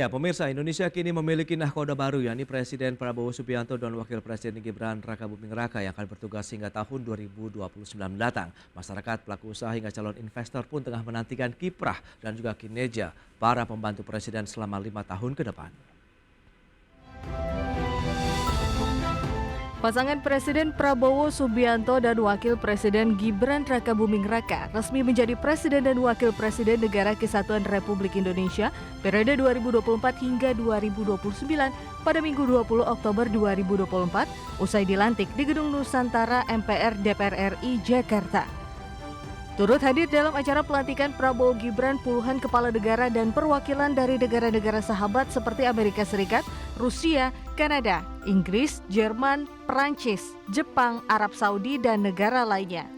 Ya, pemirsa, Indonesia kini memiliki nahkoda baru, yakni Presiden Prabowo Subianto dan Wakil Presiden Gibran Rakabuming Raka yang akan bertugas hingga tahun 2029 mendatang. Masyarakat, pelaku usaha hingga calon investor pun tengah menantikan kiprah dan juga kinerja para pembantu Presiden selama 5 tahun ke depan. Pasangan Presiden Prabowo Subianto dan Wakil Presiden Gibran Rakabuming Raka resmi menjadi Presiden dan Wakil Presiden Negara Kesatuan Republik Indonesia periode 2024 hingga 2029 pada Minggu 20 Oktober 2024 usai dilantik di Gedung Nusantara MPR DPR RI Jakarta. Turut hadir dalam acara pelantikan Prabowo Gibran puluhan kepala negara dan perwakilan dari negara-negara sahabat seperti Amerika Serikat, Rusia, Kanada, Inggris, Jerman, Perancis, Jepang, Arab Saudi, dan negara lainnya.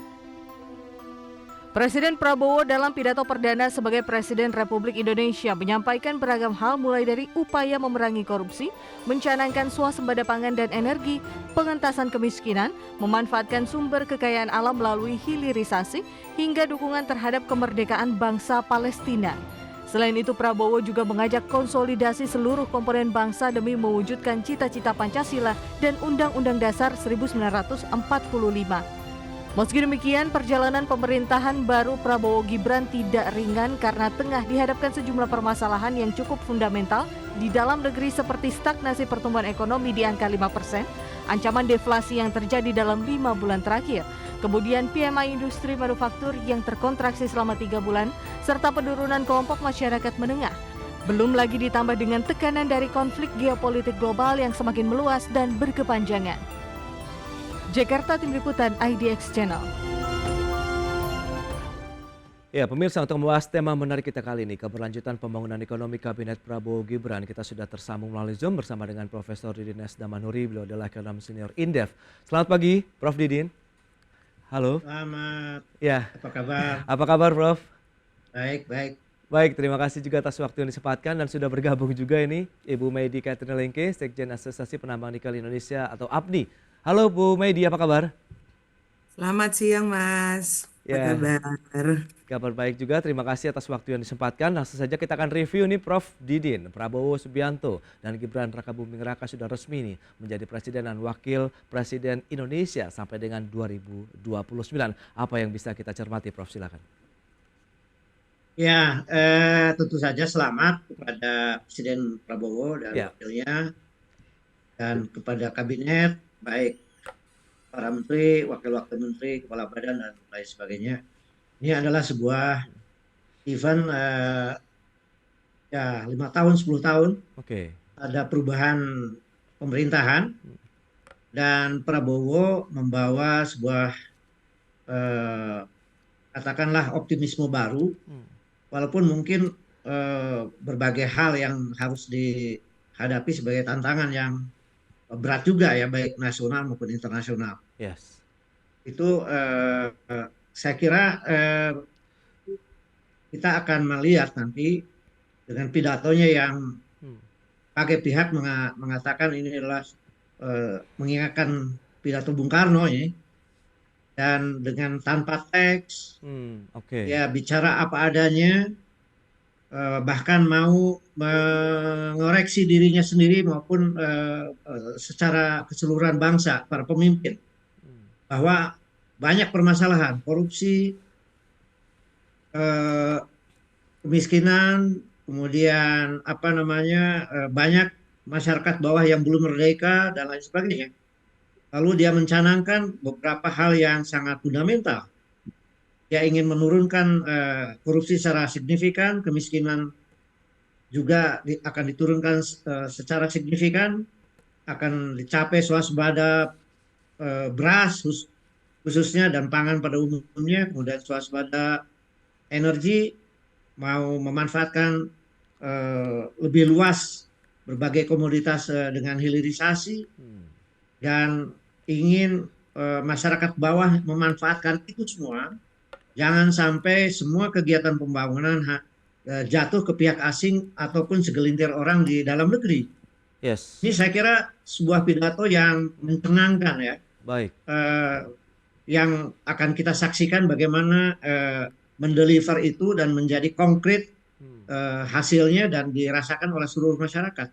Presiden Prabowo dalam pidato perdana sebagai Presiden Republik Indonesia menyampaikan beragam hal mulai dari upaya memerangi korupsi, mencanangkan swasembada pangan dan energi, pengentasan kemiskinan, memanfaatkan sumber kekayaan alam melalui hilirisasi, hingga dukungan terhadap kemerdekaan bangsa Palestina. Selain itu, Prabowo juga mengajak konsolidasi seluruh komponen bangsa demi mewujudkan cita-cita Pancasila dan Undang-Undang Dasar 1945. Meski demikian, perjalanan pemerintahan baru Prabowo Gibran tidak ringan karena tengah dihadapkan sejumlah permasalahan yang cukup fundamental di dalam negeri seperti stagnasi pertumbuhan ekonomi di angka 5%, ancaman deflasi yang terjadi dalam 5 bulan terakhir, kemudian PMI industri manufaktur yang terkontraksi selama 3 bulan, serta penurunan kelompok masyarakat menengah. Belum lagi ditambah dengan tekanan dari konflik geopolitik global yang semakin meluas dan berkepanjangan. Jakarta, Tim Liputan IDX Channel. Ya, pemirsa, untuk membahas tema menarik kita kali ini, keberlanjutan pembangunan ekonomi Kabinet Prabowo Gibran, kita sudah tersambung melalui Zoom bersama dengan Profesor Didin S. Damanhuri, beliau adalah ekonom senior Indef. Selamat pagi, Prof. Didin. Halo. Selamat. Ya. Apa kabar? Apa kabar, Prof? Baik, baik. Baik, terima kasih juga atas waktu yang disempatkan dan sudah bergabung juga ini Ibu Meidi Catherine Lengke, Sekjen Asosiasi Penambang Nikel Indonesia atau APNI. Halo Bu Meidi, apa kabar? Selamat siang Mas, Ya, apa kabar? kabar baik juga, terima kasih atas waktu yang disempatkan. Langsung saja kita akan review nih Prof. Didin, Prabowo Subianto dan Gibran Rakabuming Raka sudah resmi nih menjadi Presiden dan Wakil Presiden Indonesia sampai dengan 2029. Apa yang bisa kita cermati Prof, silakan. Ya, tentu saja selamat kepada Presiden Prabowo dan wakilnya dan kepada kabinet, baik para menteri, wakil-wakil menteri, kepala badan dan lain sebagainya. Ini adalah sebuah event ya 5 tahun, 10 tahun. Ada perubahan pemerintahan dan Prabowo membawa sebuah katakanlah optimisme baru. Walaupun mungkin berbagai hal yang harus dihadapi sebagai tantangan yang berat juga ya, baik nasional maupun internasional. Itu saya kira kita akan melihat nanti dengan pidatonya yang pakai pihak mengatakan ini adalah mengingatkan pidato Bung Karno ya, dan dengan tanpa teks, ya bicara apa adanya, bahkan mau mengoreksi dirinya sendiri maupun secara keseluruhan bangsa, para pemimpin, bahwa banyak permasalahan, korupsi, kemiskinan, kemudian banyak masyarakat bawah yang belum merdeka dan lain sebagainya. Lalu dia mencanangkan beberapa hal yang sangat fundamental. Dia ingin menurunkan korupsi secara signifikan, kemiskinan juga akan diturunkan secara signifikan, akan dicapai swasembada beras khususnya dan pangan pada umumnya, kemudian swasembada energi, mau memanfaatkan lebih luas berbagai komoditas dengan hilirisasi, dan ingin masyarakat bawah memanfaatkan itu semua. Jangan sampai semua kegiatan pembangunan jatuh ke pihak asing ataupun segelintir orang di dalam negeri. Ini saya kira sebuah pidato yang mencengangkan ya. Yang akan kita saksikan bagaimana mendeliver itu dan menjadi konkret hasilnya dan dirasakan oleh seluruh masyarakat.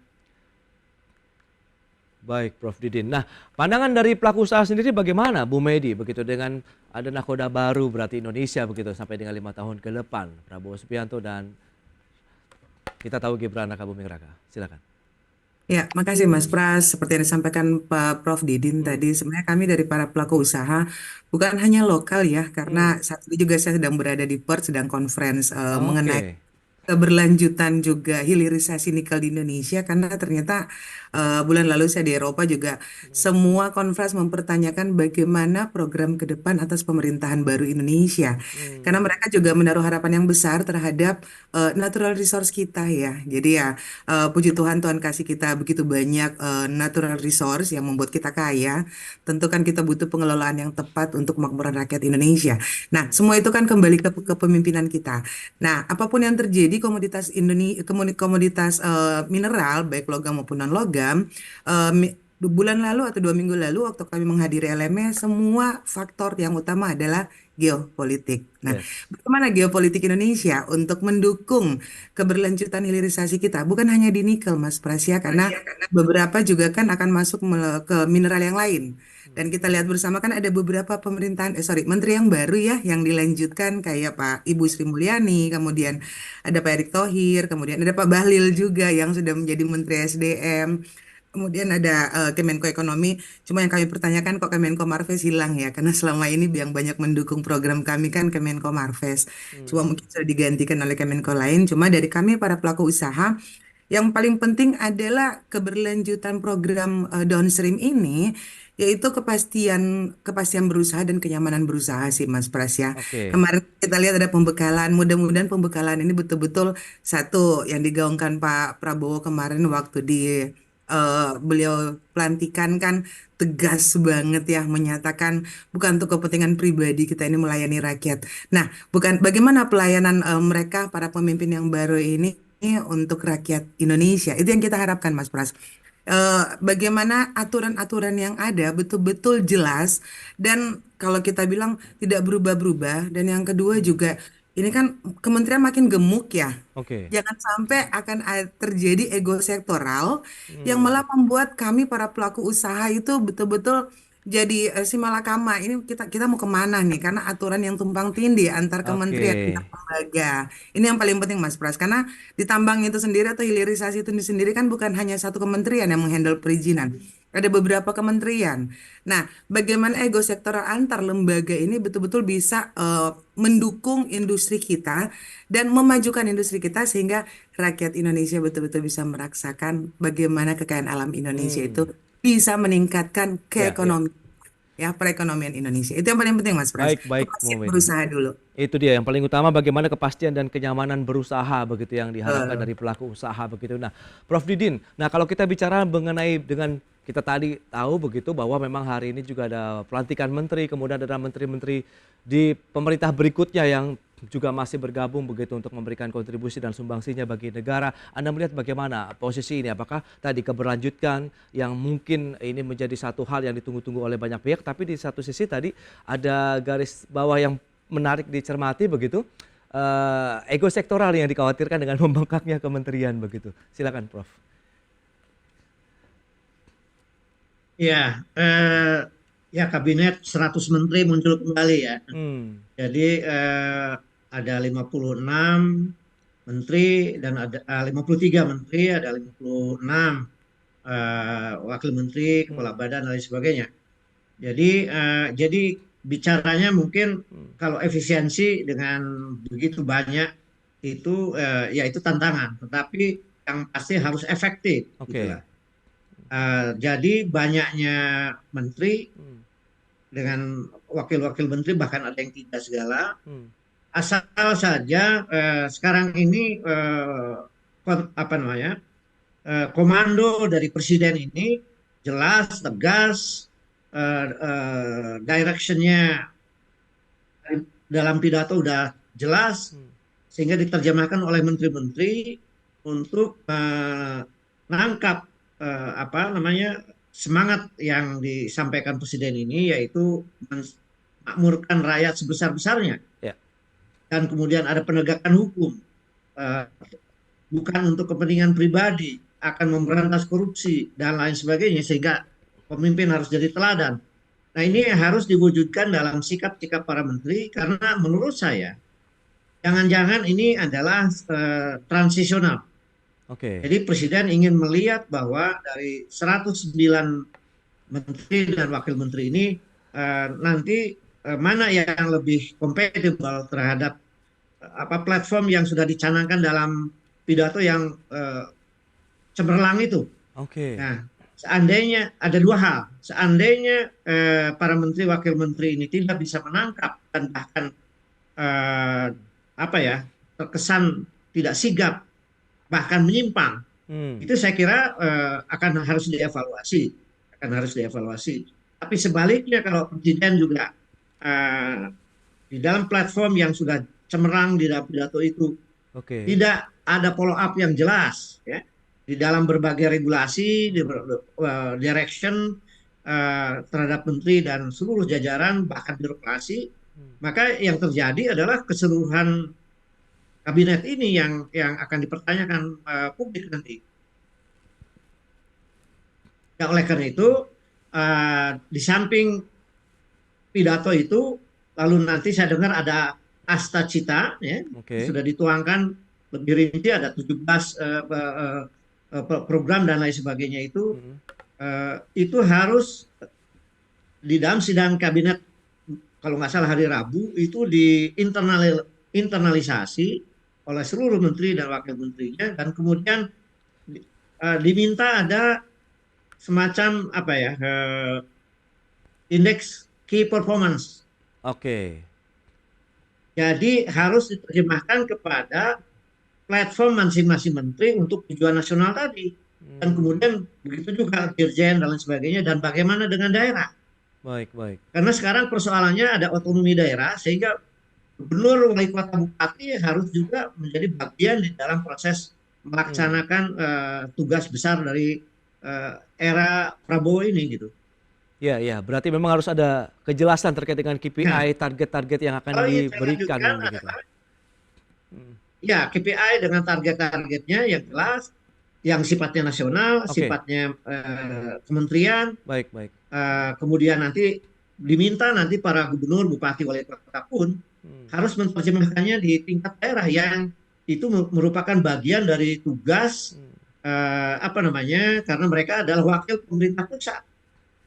Baik, Prof. Didin. Nah, pandangan dari pelaku usaha sendiri bagaimana, Bu Medi? Begitu dengan ada nakoda baru berarti Indonesia begitu sampai dengan 5 tahun ke depan, Prabowo Subianto dan kita tahu Gibran Rakabuming Raka. Silakan. Ya, makasih Mas Pras. Seperti yang disampaikan Pak Prof. Didin Hmm. tadi, sebenarnya kami dari para pelaku usaha bukan hanya lokal ya, karena saat ini juga saya sedang berada di Perth, sedang conference mengenai Oke. keberlanjutan juga hilirisasi nikel di Indonesia, karena ternyata bulan lalu saya di Eropa juga semua conference mempertanyakan bagaimana program ke depan atas pemerintahan baru Indonesia, karena mereka juga menaruh harapan yang besar terhadap natural resource kita ya. Jadi ya puji Tuhan, Tuhan kasih kita begitu banyak natural resource yang membuat kita kaya. Tentu kan kita butuh pengelolaan yang tepat untuk kemakmuran rakyat Indonesia. Nah, semua itu kan kembali ke kepemimpinan kita. Nah, apapun yang terjadi komoditas komoditas mineral baik logam maupun non logam, bulan lalu atau 2 minggu lalu waktu kami menghadiri LME, semua faktor yang utama adalah geopolitik. Nah, Yes. bagaimana geopolitik Indonesia untuk mendukung keberlanjutan hilirisasi kita? Bukan hanya di nikel, Mas Prasya, karena beberapa juga kan akan masuk ke mineral yang lain. Dan kita lihat bersama kan ada beberapa menteri yang baru ya yang dilanjutkan kayak Pak Ibu Sri Mulyani, kemudian ada Pak Erick Thohir, kemudian ada Pak Bahlil juga yang sudah menjadi Menteri SDM. Kemudian ada Kemenko Ekonomi, cuma yang kami pertanyakan kok Kemenko Marves hilang ya, karena selama ini yang banyak mendukung program kami kan Kemenko Marves, cuma mungkin sudah digantikan oleh Kemenko lain. Cuma dari kami para pelaku usaha, yang paling penting adalah keberlanjutan program downstream ini, yaitu kepastian kepastian berusaha dan kenyamanan berusaha sih Mas Pras ya. Oke. Kemarin kita lihat ada pembekalan, mudah-mudahan pembekalan ini betul-betul satu yang digaungkan Pak Prabowo kemarin waktu di beliau pelantikan kan tegas banget ya menyatakan bukan untuk kepentingan pribadi kita ini melayani rakyat. Nah, bukan bagaimana pelayanan mereka para pemimpin yang baru ini untuk rakyat Indonesia. Itu yang kita harapkan Mas Pras. Bagaimana aturan-aturan yang ada betul-betul jelas dan kalau kita bilang tidak berubah-berubah, dan yang kedua juga ini kan kementerian makin gemuk ya. Oke. Jangan sampai akan terjadi ego sektoral yang Hmm. malah membuat kami para pelaku usaha itu betul-betul jadi si malakama. Ini kita kita mau kemana nih? Karena aturan yang tumpang tindih antar Oke. kementerian, antar lembaga. Ini yang paling penting Mas Pras. Karena di tambang itu sendiri atau hilirisasi itu sendiri kan bukan hanya satu kementerian yang menghandle perizinan. Ada beberapa kementerian. Nah, bagaimana ego sektoral antar lembaga ini betul-betul bisa mendukung industri kita dan memajukan industri kita sehingga rakyat Indonesia betul-betul bisa merasakan bagaimana kekayaan alam Indonesia itu Hmm. bisa meningkatkan Ya, ya. keekonomian ya perekonomian Indonesia. Itu yang paling penting Mas Pras. Baik, baik, Bu Kepastian Medi. berusaha dulu. Itu dia yang paling utama bagaimana kepastian dan kenyamanan berusaha begitu yang diharapkan Eh, dari pelaku usaha begitu. Nah, Prof Didin, nah kalau kita bicara mengenai dengan kita tadi tahu begitu bahwa memang hari ini juga ada pelantikan menteri, kemudian ada menteri-menteri di pemerintah berikutnya yang juga masih bergabung begitu untuk memberikan kontribusi dan sumbangsinya bagi negara. Anda melihat bagaimana posisi ini? Apakah tadi keberlanjutan yang mungkin ini menjadi satu hal yang ditunggu-tunggu oleh banyak pihak, tapi di satu sisi tadi ada garis bawah yang menarik dicermati begitu, ego sektoral yang dikhawatirkan dengan membengkaknya kementerian begitu. Silakan Prof. Ya, ya kabinet 100 menteri muncul kembali ya. Hmm. Jadi ada 56 menteri dan ada 53 menteri, ada 56 wakil menteri, kepala Hmm. badan dan lain sebagainya. Jadi bicaranya mungkin Hmm. kalau efisiensi dengan begitu banyak itu ya itu tantangan, tetapi yang pasti harus efektif Oke. gitulah. Jadi banyaknya menteri Hmm. dengan wakil-wakil menteri bahkan ada yang tidak segala, Hmm. asal saja sekarang ini apa namanya komando dari presiden ini jelas tegas, directionnya dalam pidato udah jelas Hmm. sehingga diterjemahkan oleh menteri-menteri untuk menangkap apa namanya semangat yang disampaikan presiden ini, yaitu memakmurkan rakyat sebesar-besarnya Ya. dan kemudian ada penegakan hukum eh, bukan untuk kepentingan pribadi, akan memberantas korupsi dan lain sebagainya, sehingga pemimpin harus jadi teladan. Nah, ini harus diwujudkan dalam sikap-sikap para menteri, karena menurut saya jangan-jangan ini adalah transisional. Oke. Jadi presiden ingin melihat bahwa dari 109 menteri dan wakil menteri ini nanti mana yang lebih kompatibel terhadap apa platform yang sudah dicanangkan dalam pidato yang cemerlang itu. Oke. Nah, seandainya ada dua hal, seandainya para menteri wakil menteri ini tidak bisa menangkap dan bahkan eh, apa ya, terkesan tidak sigap bahkan menyimpang, Hmm. itu saya kira akan harus dievaluasi. Tapi sebaliknya, kalau presiden juga eh, di dalam platform yang sudah cemerlang di dalam pidato itu Oke. tidak ada follow up yang jelas, ya, di dalam berbagai regulasi, direction terhadap menteri dan seluruh jajaran bahkan birokrasi, maka yang terjadi adalah keseluruhan kabinet ini yang akan dipertanyakan publik nanti. Ya, oleh karena itu di samping pidato itu, lalu nanti saya dengar ada asta cita, ya, Oke. sudah dituangkan lebih rinci, ada 17 program dan lain sebagainya, Hmm. itu harus di dalam sidang kabinet, kalau nggak salah hari Rabu, itu internalisasi oleh seluruh menteri dan wakil menterinya, dan kemudian diminta ada semacam apa ya, indeks key performance. Oke. Jadi harus diterjemahkan kepada platform masing-masing menteri untuk tujuan nasional tadi. Dan Hmm. kemudian begitu juga dirjen dan lain sebagainya, dan bagaimana dengan daerah. Baik, baik. Karena sekarang persoalannya ada otonomi daerah, sehingga gubernur, wali kota, bupati harus juga menjadi bagian di dalam proses Hmm. melaksanakan tugas besar dari era Prabowo ini gitu. Ya, ya. Berarti memang harus ada kejelasan terkait dengan Nah, KPI, target-target yang akan kalau yang saya diberikan lanjutkan begitu. adalah Hmm. ya KPI dengan target-targetnya yang jelas, yang sifatnya nasional, Oke. sifatnya kementerian, Baik, baik. kemudian nanti diminta nanti para gubernur, bupati, wali kota pun Hmm. harus menerjemahkannya di tingkat daerah, yang itu merupakan bagian dari tugas Hmm. apa namanya, karena mereka adalah wakil pemerintah pusat.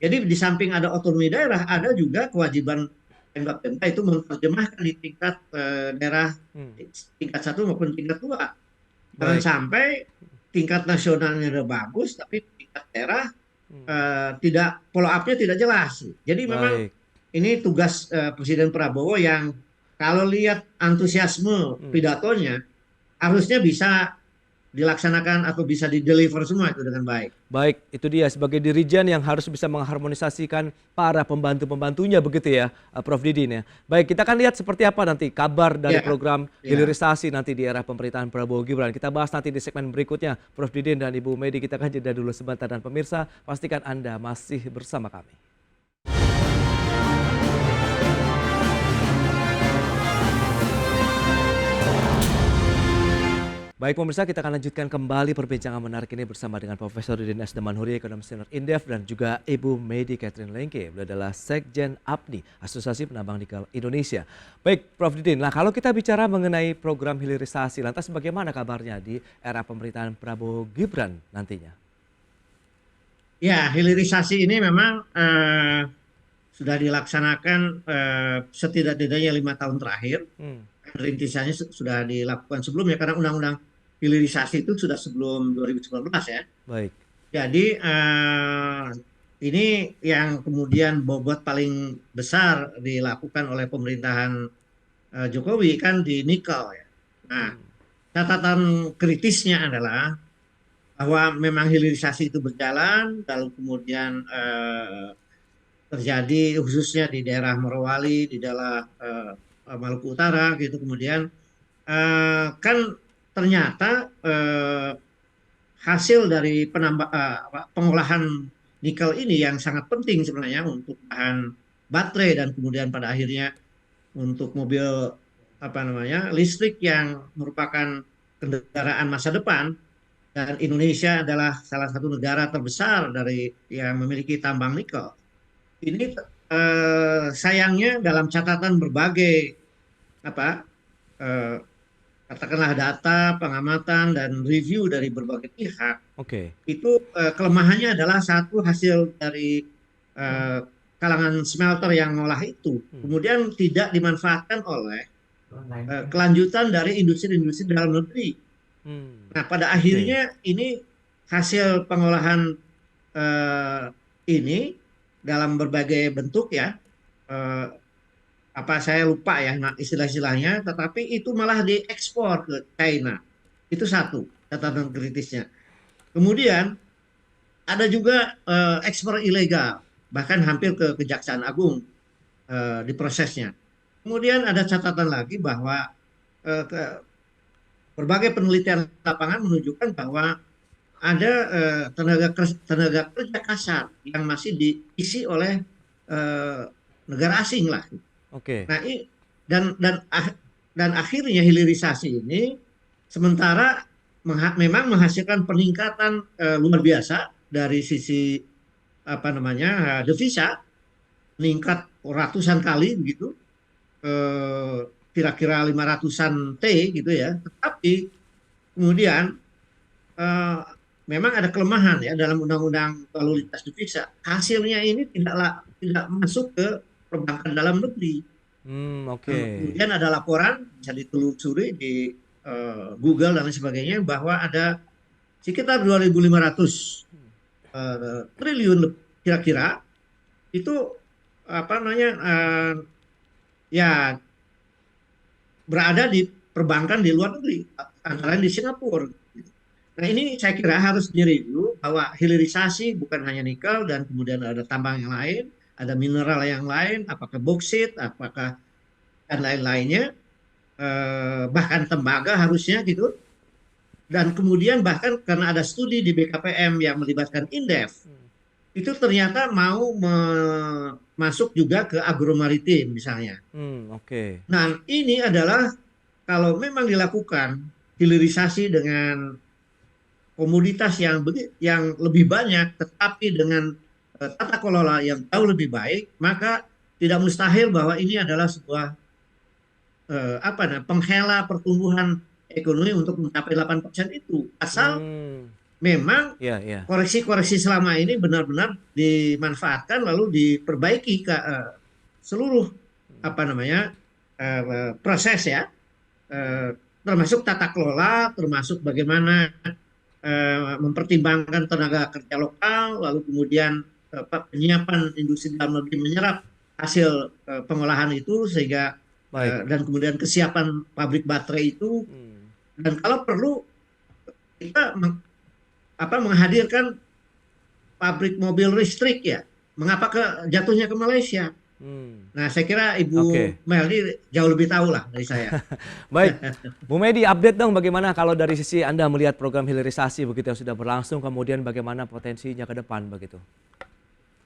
Jadi di samping ada otonomi daerah, ada juga kewajiban Pemda itu menerjemahkan di tingkat daerah, Hmm. tingkat satu maupun tingkat dua. Jangan Baik. sampai tingkat nasionalnya udah bagus, tapi tingkat daerah Hmm. tidak, follow up-nya tidak jelas. Jadi memang Baik. ini tugas Presiden Prabowo yang kalau lihat antusiasme Hmm. pidatonya, harusnya bisa dilaksanakan atau bisa dideliver semua itu dengan baik. Baik, itu dia sebagai dirijen yang harus bisa mengharmonisasikan para pembantu-pembantunya begitu ya, Prof. Didin ya. Baik, kita akan lihat seperti apa nanti kabar dari Ya, program ya. hilirisasi nanti di era pemerintahan Prabowo Gibran. Kita bahas nanti di segmen berikutnya. Prof. Didin dan Ibu Medi, kita akan jeda dulu sebentar, dan pemirsa pastikan Anda masih bersama kami. Baik pemirsa, kita akan lanjutkan kembali perbincangan menarik ini bersama dengan Profesor Didin S. Damanhuri, Ekonom Senior Indef, dan juga Ibu Medi Catherine Lengke. Beliau adalah Sekjen APNI, Asosiasi Penambang Nikel Indonesia. Baik Prof. Didin, nah kalau kita bicara mengenai program hilirisasi, lantas bagaimana kabarnya di era pemerintahan Prabowo Gibran nantinya? Ya, hilirisasi ini memang sudah dilaksanakan setidak-tidaknya 5 tahun terakhir. Hmm. Rintisannya sudah dilakukan sebelumnya, karena undang-undang hilirisasi itu sudah sebelum 2019, ya. Baik. Jadi ini yang kemudian bobot paling besar dilakukan oleh pemerintahan Jokowi kan di nikel, ya. Nah, Hmm. catatan kritisnya adalah bahwa memang hilirisasi itu berjalan, lalu kemudian terjadi khususnya di daerah Morowali, di daerah Maluku Utara gitu, kemudian kan ternyata hasil dari pengolahan nikel ini yang sangat penting sebenarnya untuk bahan baterai, dan kemudian pada akhirnya untuk mobil apa namanya listrik, yang merupakan kendaraan masa depan, dan Indonesia adalah salah satu negara terbesar dari yang memiliki tambang nikel. Ini sayangnya dalam catatan berbagai apa eh, katakanlah data, pengamatan dan review dari berbagai pihak, Oke. itu kelemahannya adalah satu hasil dari eh, kalangan smelter yang ngolah itu Hmm. kemudian tidak dimanfaatkan oleh kelanjutan dari industri-industri dalam negeri. Hmm. Nah, pada Oke. akhirnya ini hasil pengolahan eh, ini dalam berbagai bentuk ya, eh, apa saya lupa ya nah, istilah-istilahnya, tetapi itu malah diekspor ke China. Itu satu catatan kritisnya. Kemudian ada juga ekspor ilegal, bahkan hampir ke Kejaksaan Agung di prosesnya. Kemudian ada catatan lagi bahwa berbagai penelitian lapangan menunjukkan bahwa ada tenaga kerja kasar yang masih diisi oleh eh, negara asing lah. Oke. Nah, dan akhirnya hilirisasi ini sementara memang menghasilkan peningkatan luar biasa dari sisi apa namanya devisa, meningkat ratusan kali begitu, eh, kira-kira 500-an T gitu ya. Tetapi kemudian eh, memang ada kelemahan ya dalam undang-undang lalu lintas devisa. Hasilnya ini tidak masuk ke perbankan dalam negeri. Hmm, oke. Kemudian ada laporan bisa ditelusuri di Google dan lain sebagainya bahwa ada sekitar 2.500 triliun kira-kira itu apa namanya ya berada di perbankan di luar negeri, antara lain di Singapura. Nah, ini saya kira harus direview bahwa hilirisasi bukan hanya nikel dan kemudian ada tambang yang lain, ada mineral yang lain, apakah boksit, apakah dan lain-lainnya, bahkan tembaga harusnya gitu. Dan kemudian bahkan karena ada studi di BKPM yang melibatkan Indef, itu ternyata mau masuk juga ke agromaritim misalnya. Hmm, oke. Nah, ini adalah kalau memang dilakukan hilirisasi dengan komoditas yang lebih banyak, tetapi dengan tata kelola yang jauh lebih baik, maka tidak mustahil bahwa ini adalah sebuah apa namanya penghela pertumbuhan ekonomi untuk mencapai 8% itu. Asal Hmm. memang Iya, iya. koreksi-koreksi selama ini benar-benar dimanfaatkan lalu diperbaiki ke seluruh apa namanya proses ya, termasuk tata kelola, termasuk bagaimana mempertimbangkan tenaga kerja lokal, lalu kemudian penyiapan industri dalam negeri menyerap hasil pengolahan itu sehingga Baik. dan kemudian kesiapan pabrik baterai itu, Hmm. dan kalau perlu kita menghadirkan pabrik mobil listrik ya. Mengapa jatuhnya ke Malaysia? Hmm. Nah, saya kira Ibu Oke. Meldi jauh lebih tahu lah dari saya. Baik. Bu Medi, update dong bagaimana kalau dari sisi Anda melihat program hilirisasi begitu yang sudah berlangsung, kemudian bagaimana potensinya ke depan begitu?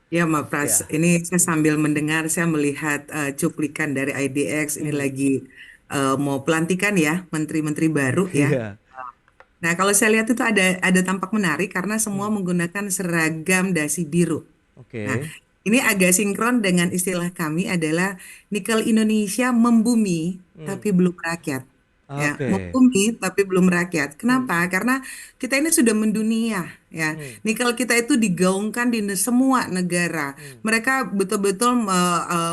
Ya, Mbak Pras, Ya. ini saya sambil mendengar, saya melihat cuplikan dari IDX, ini Hmm. lagi mau pelantikan ya, menteri-menteri baru ya. Iya. Nah, kalau saya lihat itu ada tampak menarik karena semua Hmm. menggunakan seragam dasi biru. Nah, Oke. ini agak sinkron dengan istilah kami adalah nikel Indonesia membumi Hmm. tapi belum rakyat. Ya, Oke. membumi tapi belum rakyat. Hmm. Kenapa? Karena kita ini sudah mendunia, ya. Hmm. Nikel kita itu digaungkan di semua negara. Hmm. Mereka betul-betul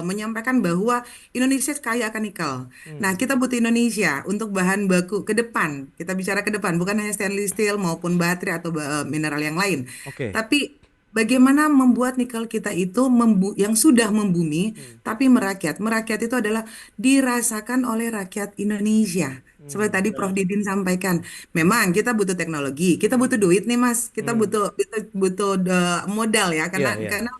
menyampaikan bahwa Indonesia kaya akan nikel. Nah, Hmm. kita butuh Indonesia untuk bahan baku ke depan. Kita bicara ke depan, bukan hanya stainless steel maupun baterai atau mineral yang lain. Oke. Tapi bagaimana membuat nikel kita itu yang sudah membumi Hmm. tapi merakyat. Merakyat itu adalah dirasakan oleh rakyat Indonesia. Seperti Hmm. tadi Prof Didin sampaikan, memang kita butuh teknologi, kita butuh Hmm. duit nih Mas, kita Hmm. butuh modal ya, Iya, karena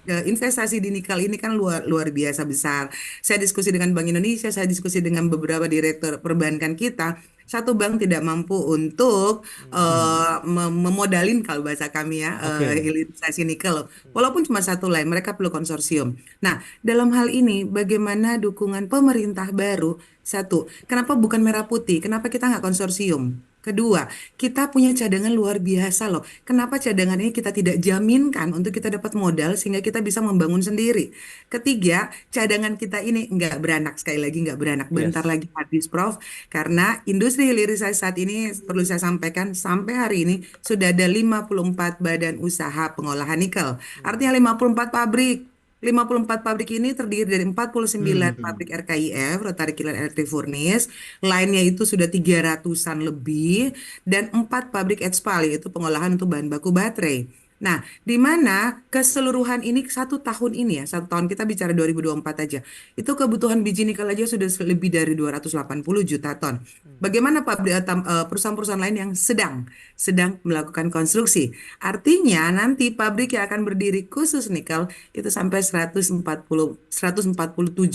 iya. investasi di nikel ini kan luar luar biasa besar. Saya diskusi dengan Bank Indonesia, saya diskusi dengan beberapa direktur perbankan kita. Satu bank tidak mampu untuk Hmm. memodalin kalau bahasa kami ya Oke. hilirisasi nikel. Walaupun cuma satu lain, mereka perlu konsorsium. Nah, dalam hal ini bagaimana dukungan pemerintah baru? Satu, kenapa bukan merah putih? Kenapa kita nggak konsorsium? Kedua, kita punya cadangan luar biasa loh. Kenapa cadangan ini kita tidak jaminkan untuk kita dapat modal sehingga kita bisa membangun sendiri? Ketiga, cadangan kita ini nggak beranak. Sekali lagi nggak beranak. Bentar Yes. lagi habis, Prof. Karena industri hilirisasi saat ini, perlu saya sampaikan, sampai hari ini sudah ada 54 badan usaha pengolahan nikel. Artinya 54 pabrik. 54 pabrik ini terdiri dari 49 Hmm. pabrik RKIF, Rotary Kiln Electric Furnace, lainnya itu sudah 300-an lebih, dan 4 pabrik ETSPAL, yaitu pengolahan untuk bahan baku baterai. Nah, di mana keseluruhan ini 1 tahun ini ya, 1 tahun kita bicara 2024 aja, itu kebutuhan biji nikel aja sudah lebih dari 280 juta ton. Bagaimana perusahaan-perusahaan lain yang sedang melakukan konstruksi? Artinya nanti pabrik yang akan berdiri khusus nikel itu sampai 147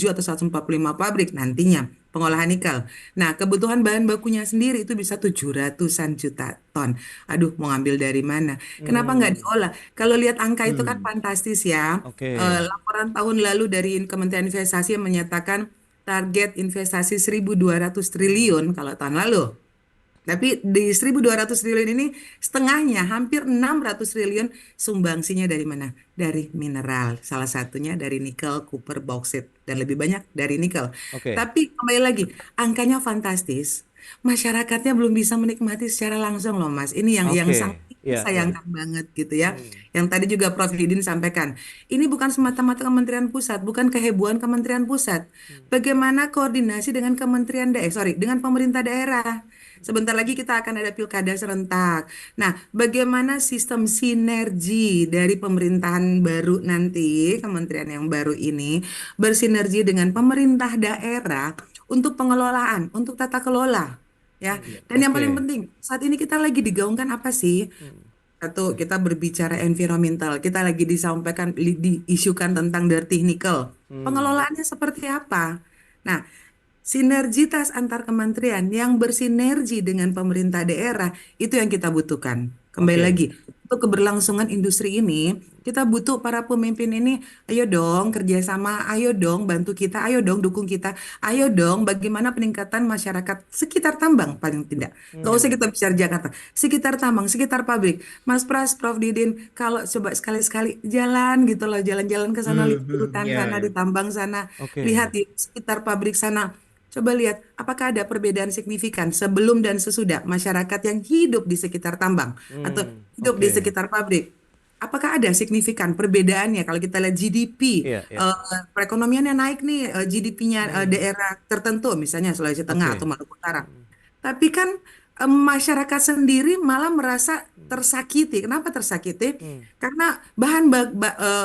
atau 145 pabrik nantinya pengolahan nikel. Nah, kebutuhan bahan bakunya sendiri itu bisa 700-an juta ton. Aduh, mau ngambil dari mana? Kenapa nggak Hmm. diolah? Kalau lihat angka itu kan Hmm. fantastis ya. Oke. Laporan tahun lalu dari Kementerian Investasi yang menyatakan target investasi 1.200 triliun kalau tahun lalu. Tapi di 1.200 triliun ini setengahnya hampir 600 triliun sumbangsinya dari mana? Dari mineral. Salah satunya dari nikel, copper, bauksit dan lebih banyak dari nikel. Oke. Tapi kembali lagi, angkanya fantastis. Masyarakatnya belum bisa menikmati secara langsung loh Mas. Ini yang sangat Oke. Iya, iya. disayangkan banget gitu ya. Hmm. Yang tadi juga Prof. Didin sampaikan. Ini bukan semata-mata Kementerian Pusat, bukan kehebohan Kementerian Pusat. Bagaimana koordinasi dengan dengan pemerintah daerah. Sebentar lagi kita akan ada pilkada serentak. Nah, bagaimana sistem sinergi dari pemerintahan baru nanti, kementerian yang baru ini, bersinergi dengan pemerintah daerah untuk pengelolaan, untuk tata kelola. Ya, Hmm. dan yang paling Oke. penting, saat ini kita lagi digaungkan apa sih? Hmm. Satu, kita berbicara environmental, kita lagi disampaikan, diisukan tentang dirty nickel. Hmm. Pengelolaannya seperti apa? Nah, sinergitas antar kementerian yang bersinergi dengan pemerintah daerah itu yang kita butuhkan. Kembali Oke. lagi, untuk keberlangsungan industri ini, kita butuh para pemimpin ini, ayo dong kerjasama, ayo dong bantu kita, ayo dong dukung kita, ayo dong bagaimana peningkatan masyarakat sekitar tambang paling tidak. Nggak usah Hmm. kita bicara Jakarta, sekitar tambang, sekitar pabrik. Mas Pras, Prof. Didin, kalau coba sekali-sekali jalan gitu loh, jalan-jalan ke sana, lihat di hutan Ya, sana, di ya. tambang sana, Oke. lihat di sekitar pabrik sana. Coba lihat, apakah ada perbedaan signifikan sebelum dan sesudah masyarakat yang hidup di sekitar tambang atau Hmm. hidup di Oke. sekitar pabrik? Apakah ada signifikan perbedaannya? Kalau kita lihat GDP, Iya, iya. perekonomiannya naik nih, GDP-nya Hmm. daerah tertentu, misalnya Sulawesi Tengah atau Oke. Maluku Utara. Hmm. Tapi kan masyarakat sendiri malah merasa tersakiti. Kenapa tersakiti? Hmm. Karena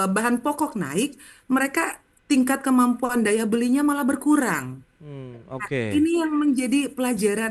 bahan pokok naik, mereka tingkat kemampuan daya belinya malah berkurang. Hmm. Nah, Oke. ini yang menjadi pelajaran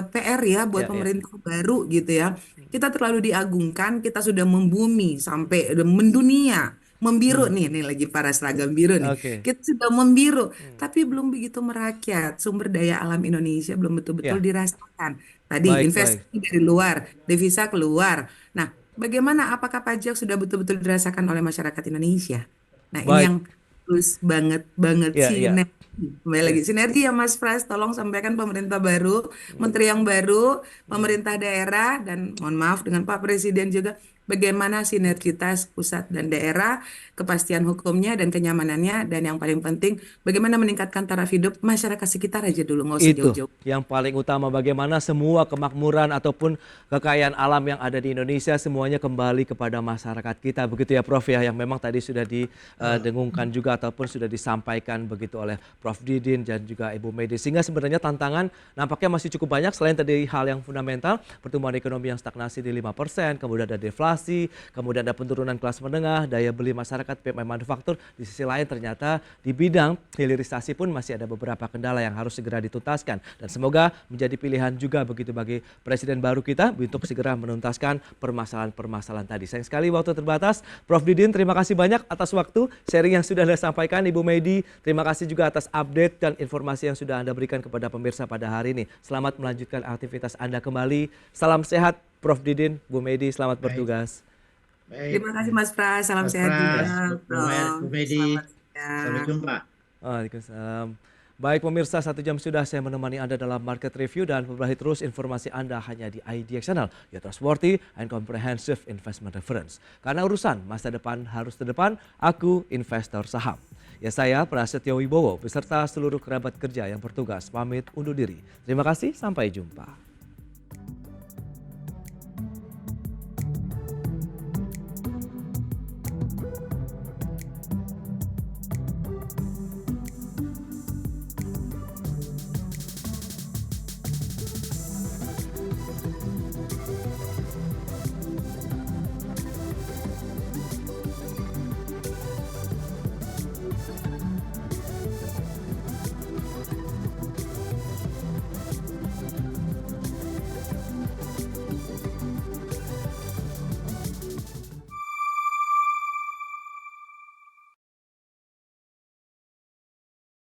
PR ya buat Ya, ya. pemerintah baru gitu ya. Kita terlalu diagungkan, kita sudah membumi sampai mendunia, membiru Hmm. nih lagi para seragam biru nih. Oke. Kita sudah membiru, Hmm. tapi belum begitu merakyat. Sumber daya alam Indonesia belum betul-betul Ya. dirasakan. Tadi Baik, baik. investasi dari luar, devisa keluar. Nah, bagaimana apakah pajak sudah betul-betul dirasakan oleh masyarakat Indonesia? Nah, ini Baik. yang terus banget banget Ya, sih. ya. Kembali lagi Yes. sinergi ya Mas Pras, tolong sampaikan pemerintah baru, Hmm. menteri yang baru, Hmm. pemerintah daerah, dan mohon maaf dengan Pak Presiden juga, bagaimana sinergitas pusat dan daerah, kepastian hukumnya dan kenyamanannya, dan yang paling penting, bagaimana meningkatkan taraf hidup masyarakat sekitar aja dulu, nggak usah Itu jauh-jauh. yang paling utama, bagaimana semua kemakmuran ataupun kekayaan alam yang ada di Indonesia semuanya kembali kepada masyarakat kita. Begitu ya Prof ya, yang memang tadi sudah Ah, didengungkan juga ataupun sudah disampaikan begitu oleh Prof Didin dan juga Ibu Medi. Sehingga sebenarnya tantangan nampaknya masih cukup banyak selain tadi hal yang fundamental, pertumbuhan ekonomi yang stagnasi di 5%, kemudian ada deflasi, kemudian ada penurunan kelas menengah, daya beli masyarakat, PMI manufaktur. Di sisi lain ternyata di bidang hilirisasi pun masih ada beberapa kendala yang harus segera dituntaskan, dan semoga menjadi pilihan juga begitu bagi presiden baru kita untuk segera menuntaskan permasalahan-permasalahan tadi. Sayang sekali waktu terbatas. Prof Didin, terima kasih banyak atas waktu sharing yang sudah Anda sampaikan. Ibu Medi, terima kasih juga atas update dan informasi yang sudah Anda berikan kepada pemirsa pada hari ini. Selamat melanjutkan aktivitas Anda kembali. Salam sehat Prof Didin, Bu Medi, selamat baik, bertugas. baik. Terima kasih Mas Pras, salam Mas sehat juga, Pras, Ya. Bu Prof. Bu Medi, Selamat sampai siang. jumpa. Waalaikumsalam. Baik pemirsa, 1 jam sudah saya menemani Anda dalam Market Review dan perbaiki terus informasi Anda hanya di IDX Channel, your trustworthy and comprehensive investment reference. Karena urusan masa depan harus terdepan, aku investor saham. Ya saya Prasetyo Wibowo beserta seluruh kerabat kerja yang bertugas pamit undur diri. Terima kasih, sampai jumpa.